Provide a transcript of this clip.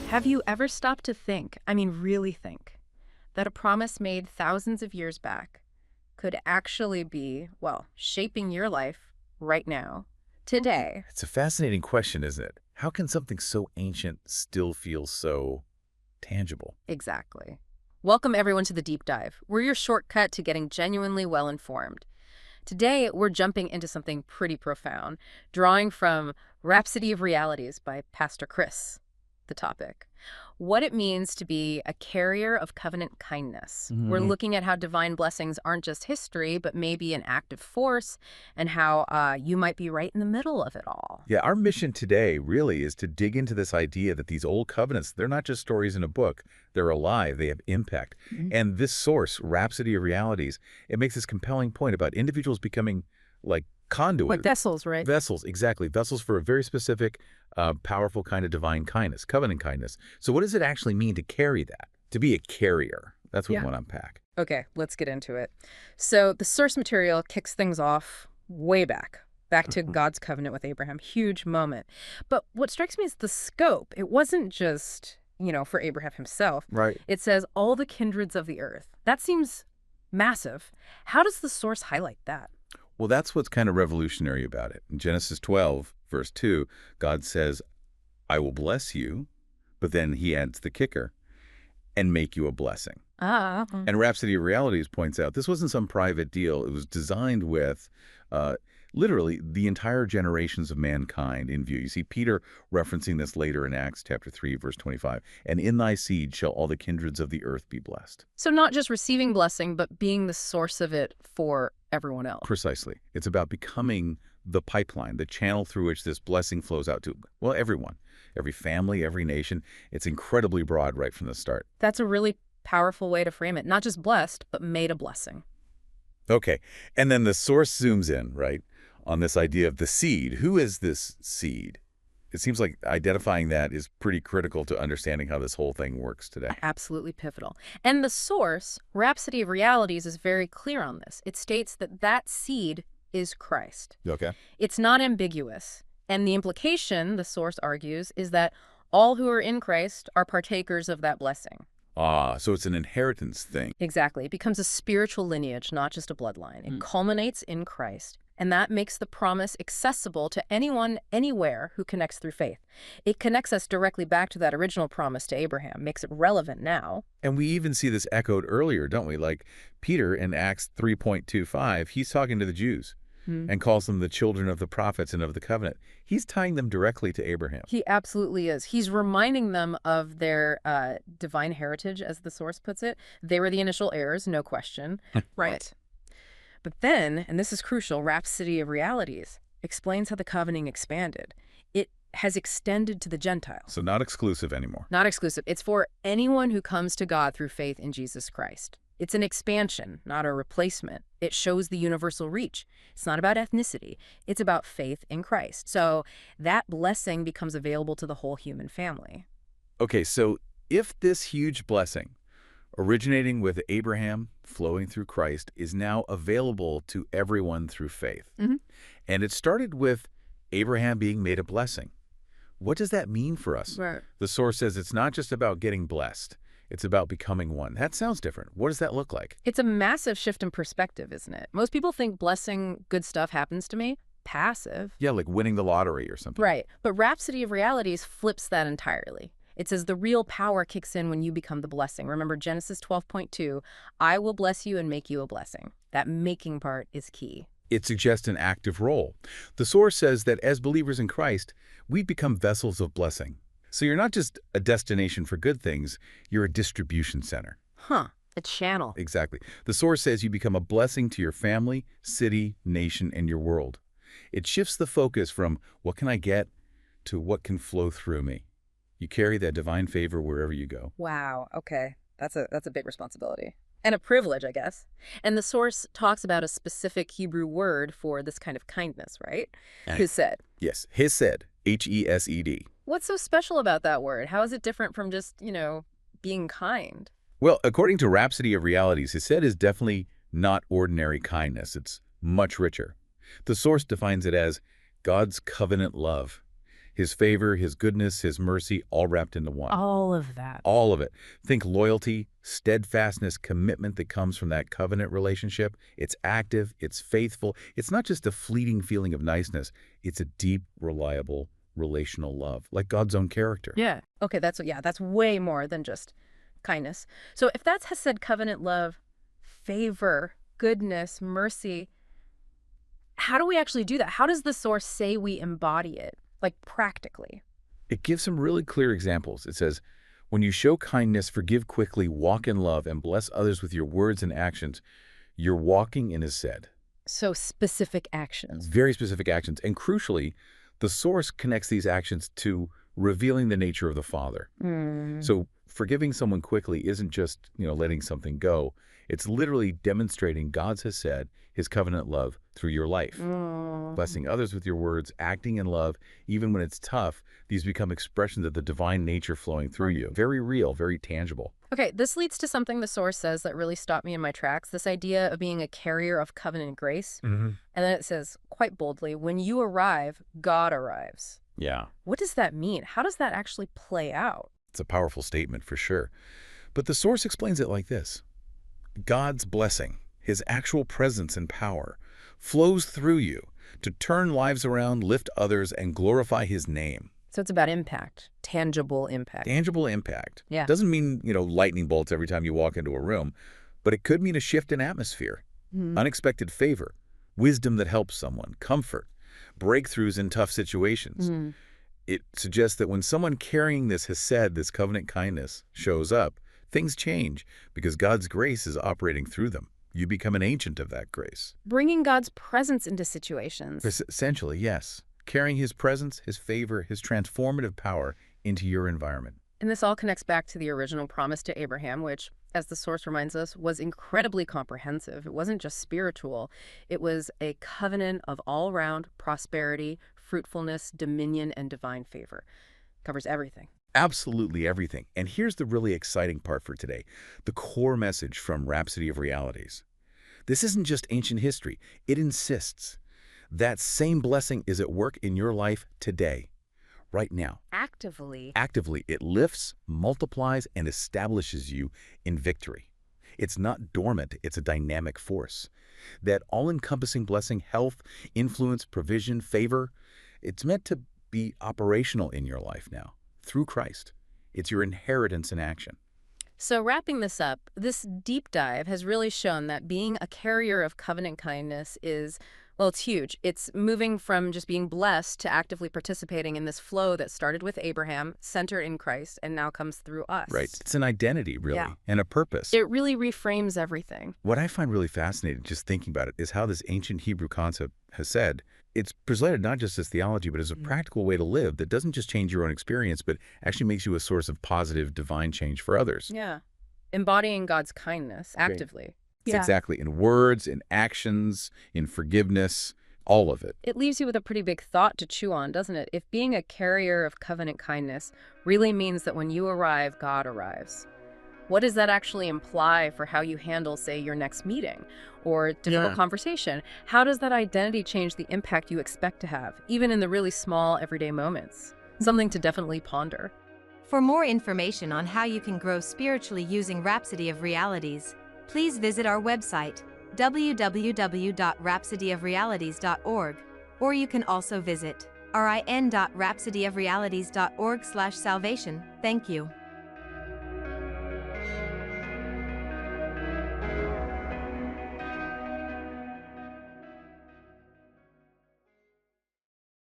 Have you ever stopped to think, really think, that a promise made thousands of years back could actually be, well, shaping your life right now, today? It's a fascinating question, isn't it? How can something so ancient still feel so tangible? Exactly. Welcome, everyone, to the Deep Dive. We're your shortcut to getting genuinely well informed. Today, we're jumping into something pretty profound, drawing from Rhapsody of Realities by Pastor Chris, the topic. What it means to be a carrier of covenant kindness. We're looking at how divine blessings aren't just history, but maybe an active force, and how you might be right in the middle of it all. Yeah, our mission today really is to dig into this idea that these old covenants, they're not just stories in a book. They're alive. They have impact. And this source, Rhapsody of Realities, it makes this compelling point about individuals becoming like conduits. Like vessels, right? Vessels, exactly. Vessels for a very specific, powerful kind of divine kindness, covenant kindness. So what does it actually mean to carry that? To be a carrier? That's what Yeah. we want to unpack. Okay, let's get into it. So the source material kicks things off way back to God's covenant with Abraham. Huge moment. But what strikes me is the scope. It wasn't just, for Abraham himself. Right. It says all the kindreds of the earth. That seems massive. How does the source highlight that? Well, that's what's kind of revolutionary about it. In Genesis 12, verse 2, God says, I will bless you, but then he adds the kicker, and make you a blessing. And Rhapsody of Realities points out this wasn't some private deal. It was designed with literally the entire generations of mankind in view. You see Peter referencing this later in Acts chapter 3, verse 25. And in thy seed shall all the kindreds of the earth be blessed. So not just receiving blessing, but being the source of it for everyone else. Precisely. It's about becoming the pipeline, the channel through which this blessing flows out to, well, everyone, every family, every nation. It's incredibly broad right from the start. That's a really powerful way to frame it. Not just blessed, but made a blessing. Okay. And then the source zooms in, right, on this idea of the seed. Who is this seed? It seems like identifying that is pretty critical to understanding how this whole thing works today. Absolutely pivotal. And the source, Rhapsody of Realities, is very clear on this. It states that that seed is Christ. Okay. It's not ambiguous. And the implication, the source argues, is that all who are in Christ are partakers of that blessing. Ah, so it's an inheritance thing. Exactly. It becomes a spiritual lineage, not just a bloodline. It culminates in Christ. And that makes the promise accessible to anyone, anywhere who connects through faith. It connects us directly back to that original promise to Abraham, makes it relevant now. And we even see this echoed earlier, don't we? Like Peter in Acts 3.25, he's talking to the Jews and calls them the children of the prophets and of the covenant. He's tying them directly to Abraham. He absolutely is. He's reminding them of their divine heritage, as the source puts it. They were the initial heirs, no question. Right. But then, and this is crucial, Rhapsody of Realities explains how the covenant expanded. It has extended to the Gentiles. So not exclusive anymore. Not exclusive. It's for anyone who comes to God through faith in Jesus Christ. It's an expansion, not a replacement. It shows the universal reach. It's not about ethnicity. It's about faith in Christ. So that blessing becomes available to the whole human family. Okay, so if this huge blessing originating with Abraham, flowing through Christ, is now available to everyone through faith. And it started with Abraham being made a blessing. What does that mean for us? Right. The source says it's not just about getting blessed. It's about becoming one. That sounds different. What does that look like? It's a massive shift in perspective, isn't it? Most people think blessing, good stuff happens to me. Passive. Yeah, like winning the lottery or something. Right. But Rhapsody of Realities flips that entirely. It says the real power kicks in when you become the blessing. Remember Genesis 12.2, I will bless you and make you a blessing. That making part is key. It suggests an active role. The source says that as believers in Christ, we become vessels of blessing. So you're not just a destination for good things, you're a distribution center. A channel. Exactly. The source says you become a blessing to your family, city, nation, and your world. It shifts the focus from what can I get to what can flow through me. You carry that divine favor wherever you go. Wow. Okay. That's a big responsibility. And a privilege, I guess. And the source talks about a specific Hebrew word for this kind of kindness, right? Hesed. Yes, hesed, H-E-S-E-D. What's so special about that word? How is it different from just, being kind? Well, according to Rhapsody of Realities, hesed is definitely not ordinary kindness. It's much richer. The source defines it as God's covenant love. His favor, his goodness, his mercy, all wrapped into one. All of that. All of it. Think loyalty, steadfastness, commitment that comes from that covenant relationship. It's active, it's faithful. It's not just a fleeting feeling of niceness. It's a deep, reliable, relational love, like God's own character. Yeah. Okay, that's way more than just kindness. So if that's Hesed, covenant love, favor, goodness, mercy, how do we actually do that? How does the source say we embody it, like practically? It gives some really clear examples. It says, when you show kindness, forgive quickly, walk in love, and bless others with your words and actions, you're walking in Hesed. So specific actions. Very specific actions. And crucially, the source connects these actions to revealing the nature of the Father. So forgiving someone quickly isn't just, letting something go. It's literally demonstrating God's Hesed, his covenant love, through your life. Blessing others with your words, acting in love, even when it's tough, these become expressions of the divine nature flowing through you. Very real, very tangible. Okay, this leads to something the source says that really stopped me in my tracks, this idea of being a carrier of covenant grace. And then it says, quite boldly, when you arrive, God arrives. Yeah. What does that mean? How does that actually play out? It's a powerful statement for sure. But the source explains it like this. God's blessing, his actual presence and power, flows through you to turn lives around, lift others, and glorify his name. So it's about impact, tangible impact. Tangible impact. Yeah. Doesn't mean, lightning bolts every time you walk into a room, but it could mean a shift in atmosphere, unexpected favor, wisdom that helps someone, comfort, breakthroughs in tough situations. It suggests that when someone carrying this Hesed, this covenant kindness, shows up, things change because God's grace is operating through them. You become an agent of that grace. Bringing God's presence into situations. Essentially, yes. Carrying his presence, his favor, his transformative power into your environment. And this all connects back to the original promise to Abraham, which, as the source reminds us, was incredibly comprehensive. It wasn't just spiritual. It was a covenant of all-round prosperity, fruitfulness, dominion, and divine favor. It covers everything. Absolutely everything. And here's the really exciting part for today, the core message from Rhapsody of Realities. This isn't just ancient history. It insists that same blessing is at work in your life today, right now. Actively. Actively, it lifts, multiplies, and establishes you in victory. It's not dormant, it's a dynamic force. That all-encompassing blessing, health, influence, provision, favor, it's meant to be operational in your life now, through Christ. It's your inheritance in action. So wrapping this up, this deep dive has really shown that being a carrier of covenant kindness is, well, it's huge. It's moving from just being blessed to actively participating in this flow that started with Abraham, centered in Christ, and now comes through us. Right. It's an identity, really, and a purpose. It really reframes everything. What I find really fascinating, just thinking about it, is how this ancient Hebrew concept has said, it's presented not just as theology, but as a practical way to live that doesn't just change your own experience, but actually makes you a source of positive, divine change for others. Yeah. Embodying God's kindness actively. Exactly. In words, in actions, in forgiveness, all of it. It leaves you with a pretty big thought to chew on, doesn't it? If being a carrier of covenant kindness really means that when you arrive, God arrives, what does that actually imply for how you handle, say, your next meeting or difficult conversation? How does that identity change the impact you expect to have, even in the really small, everyday moments? Something to definitely ponder. For more information on how you can grow spiritually using Rhapsody of Realities, please visit our website, www.rhapsodyofrealities.org, or you can also visit rin.rhapsodyofrealities.org/salvation. Thank you.